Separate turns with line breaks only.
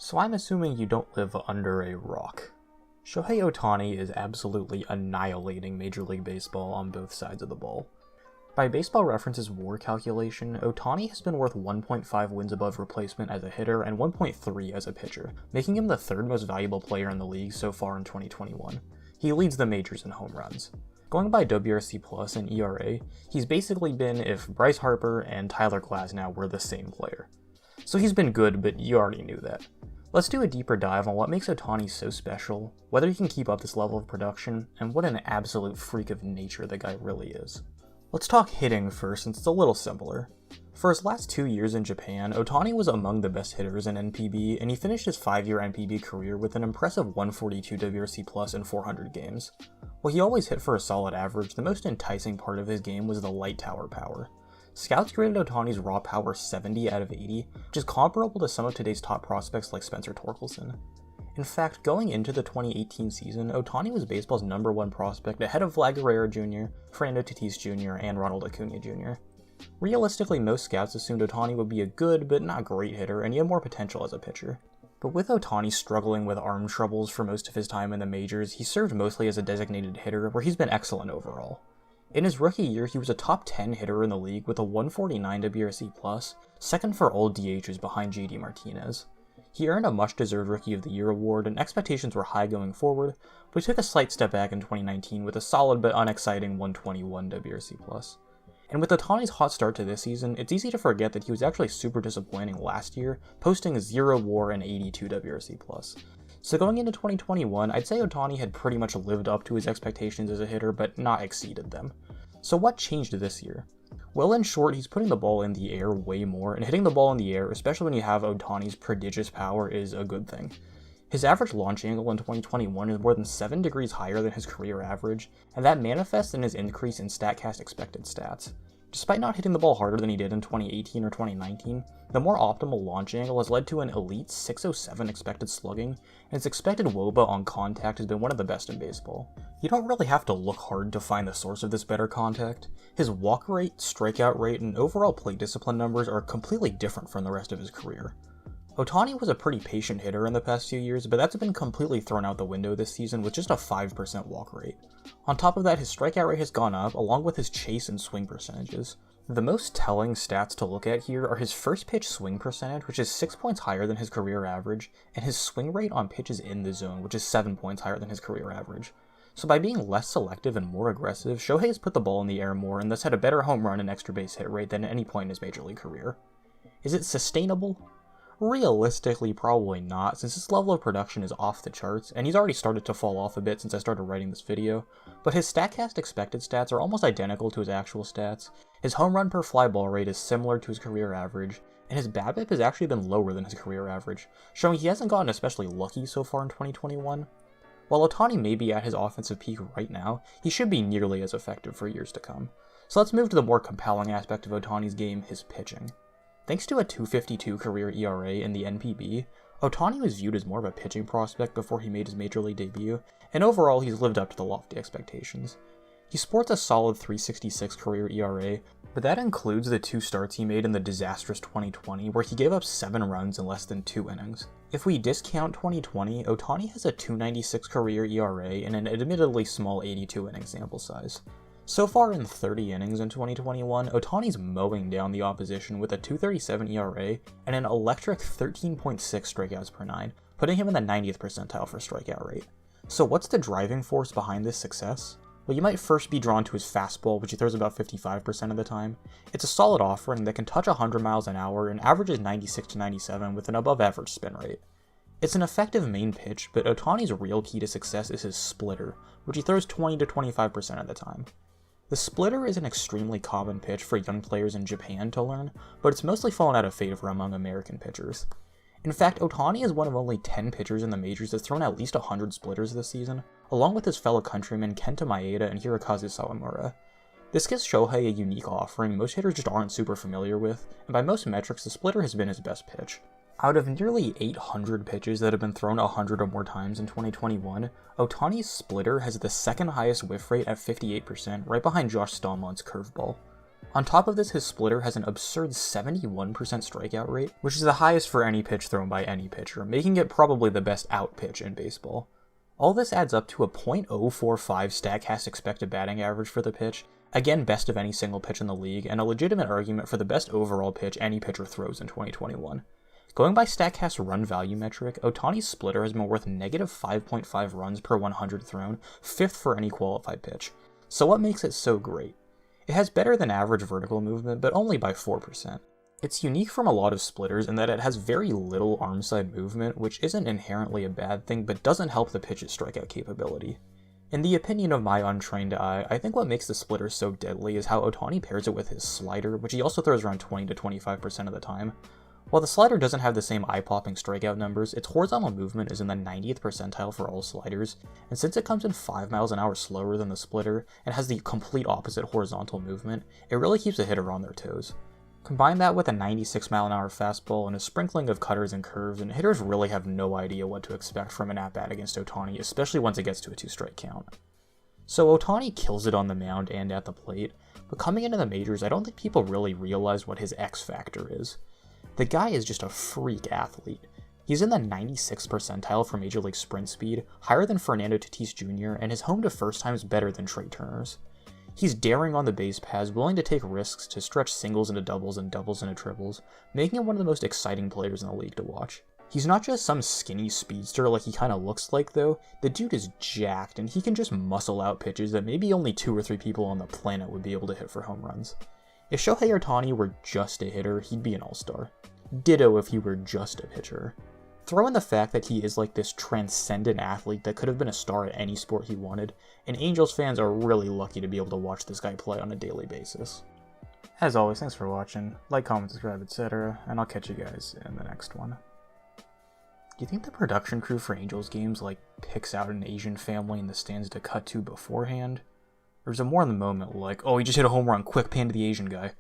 So I'm assuming you don't live under a rock. Shohei Ohtani is absolutely annihilating Major League Baseball on both sides of the ball. By Baseball Reference's WAR calculation, Ohtani has been worth 1.5 wins above replacement as a hitter and 1.3 as a pitcher, making him the third most valuable player in the league so far in 2021. He leads the majors in home runs. Going by WRC Plus and ERA, he's basically been if Bryce Harper and Tyler Glasnow were the same player. So he's been good, but you already knew that. Let's do a deeper dive on what makes Ohtani so special, whether he can keep up this level of production, and what an absolute freak of nature the guy really is. Let's talk hitting first, since it's a little simpler. For his last 2 years in Japan, Ohtani was among the best hitters in NPB, and he finished his 5-year NPB career with an impressive 142 WRC Plus in 400 games. While he always hit for a solid average, the most enticing part of his game was the light tower power. Scouts graded Ohtani's raw power 70 out of 80, which is comparable to some of today's top prospects like Spencer Torkelson. In fact, going into the 2018 season, Ohtani was baseball's #1 prospect ahead of Vlad Guerrero Jr., Fernando Tatis Jr., and Ronald Acuna Jr. Realistically, most scouts assumed Ohtani would be a good but not great hitter, and he had more potential as a pitcher. But with Ohtani struggling with arm troubles for most of his time in the majors, he served mostly as a designated hitter, where he's been excellent overall. In his rookie year, he was a top 10 hitter in the league with a 149 WRC+, second for all DHs behind JD Martinez. He earned a much-deserved Rookie of the Year award, and expectations were high going forward, but he took a slight step back in 2019 with a solid but unexciting 121 WRC+. And with Ohtani's hot start to this season, it's easy to forget that he was actually super disappointing last year, posting 0 WAR and 82 WRC+. So going into 2021, I'd say Ohtani had pretty much lived up to his expectations as a hitter, but not exceeded them. So what changed this year? Well, in short, he's putting the ball in the air way more, and hitting the ball in the air, especially when you have Ohtani's prodigious power, is a good thing. His average launch angle in 2021 is more than 7 degrees higher than his career average, and that manifests in his increase in StatCast expected stats. Despite not hitting the ball harder than he did in 2018 or 2019, the more optimal launch angle has led to an elite 607 expected slugging, and his expected WOBA on contact has been one of the best in baseball. You don't really have to look hard to find the source of this better contact. His walk rate, strikeout rate, and overall plate discipline numbers are completely different from the rest of his career. Ohtani was a pretty patient hitter in the past few years, but that's been completely thrown out the window this season with just a 5% walk rate. On top of that, his strikeout rate has gone up, along with his chase and swing percentages. The most telling stats to look at here are his first pitch swing percentage, which is 6 points higher than his career average, and his swing rate on pitches in the zone, which is 7 points higher than his career average. So by being less selective and more aggressive, Shohei has put the ball in the air more and thus had a better home run and extra base hit rate than at any point in his major league career. Is it sustainable? Realistically, probably not, since this level of production is off the charts, and he's already started to fall off a bit since I started writing this video, but his StatCast expected stats are almost identical to his actual stats, his home run per fly ball rate is similar to his career average, and his BABIP has actually been lower than his career average, showing he hasn't gotten especially lucky so far in 2021. While Ohtani may be at his offensive peak right now, he should be nearly as effective for years to come. So let's move to the more compelling aspect of Ohtani's game, his pitching. Thanks to a 2.52 career ERA in the NPB, Ohtani was viewed as more of a pitching prospect before he made his major league debut, and overall he's lived up to the lofty expectations. He sports a solid 3.66 career ERA, but that includes the 2 starts he made in the disastrous 2020, where he gave up 7 runs in less than 2 innings. If we discount 2020, Ohtani has a 2.96 career ERA and an admittedly small 82 inning sample size. So far in 30 innings in 2021, Ohtani's mowing down the opposition with a 2.37 ERA and an electric 13.6 strikeouts per 9, putting him in the 90th percentile for strikeout rate. So what's the driving force behind this success? Well, you might first be drawn to his fastball, which he throws about 55% of the time. It's a solid offering that can touch 100 miles an hour and averages 96 to 97 with an above average spin rate. It's an effective main pitch, but Ohtani's real key to success is his splitter, which he throws 20 to 25% of the time. The splitter is an extremely common pitch for young players in Japan to learn, but it's mostly fallen out of favor among American pitchers. In fact, Ohtani is one of only 10 pitchers in the majors that's thrown at least 100 splitters this season, along with his fellow countrymen Kenta Maeda and Hirokazu Sawamura. This gives Shohei a unique offering most hitters just aren't super familiar with, and by most metrics the splitter has been his best pitch. Out of nearly 800 pitches that have been thrown 100 or more times in 2021, Ohtani's splitter has the second highest whiff rate at 58%, right behind Josh Stalmont's curveball. On top of this, his splitter has an absurd 71% strikeout rate, which is the highest for any pitch thrown by any pitcher, making it probably the best out pitch in baseball. All this adds up to a .045 StatCast expected batting average for the pitch, again best of any single pitch in the league, and a legitimate argument for the best overall pitch any pitcher throws in 2021. Going by StatCast's run value metric, Ohtani's splitter has been worth negative 5.5 runs per 100 thrown, 5th for any qualified pitch. So what makes it so great? It has better than average vertical movement, but only by 4%. It's unique from a lot of splitters in that it has very little arm side movement, which isn't inherently a bad thing, but doesn't help the pitch's strikeout capability. In the opinion of my untrained eye, I think what makes the splitter so deadly is how Ohtani pairs it with his slider, which he also throws around 20 to 25% of the time. While the slider doesn't have the same eye-popping strikeout numbers, its horizontal movement is in the 90th percentile for all sliders, and since it comes in 5 miles an hour slower than the splitter, and has the complete opposite horizontal movement, it really keeps a hitter on their toes. Combine that with a 96 mile an hour fastball and a sprinkling of cutters and curves, and hitters really have no idea what to expect from an at-bat against Ohtani, especially once it gets to a 2-strike count. So Ohtani kills it on the mound and at the plate, but coming into the majors, I don't think people really realize what his X factor is. The guy is just a freak athlete. He's in the 96th percentile for Major League sprint speed, higher than Fernando Tatis Jr., and his home to first time is better than Trey Turner's. He's daring on the base paths, willing to take risks to stretch singles into doubles and doubles into triples, making him one of the most exciting players in the league to watch. He's not just some skinny speedster like he kinda looks like though, the dude is jacked and he can just muscle out pitches that maybe only 2 or 3 people on the planet would be able to hit for home runs. If Shohei Ohtani were just a hitter, he'd be an all-star. Ditto if he were just a pitcher. Throw in the fact that he is like this transcendent athlete that could have been a star at any sport he wanted, and Angels fans are really lucky to be able to watch this guy play on a daily basis. As always, thanks for watching. Like, comment, subscribe, etc., and I'll catch you guys in the next one. Do you think the production crew for Angels games, picks out an Asian family in the stands to cut to beforehand? Or is it more in the moment, like, oh, he just hit a home run, quick pan to the Asian guy?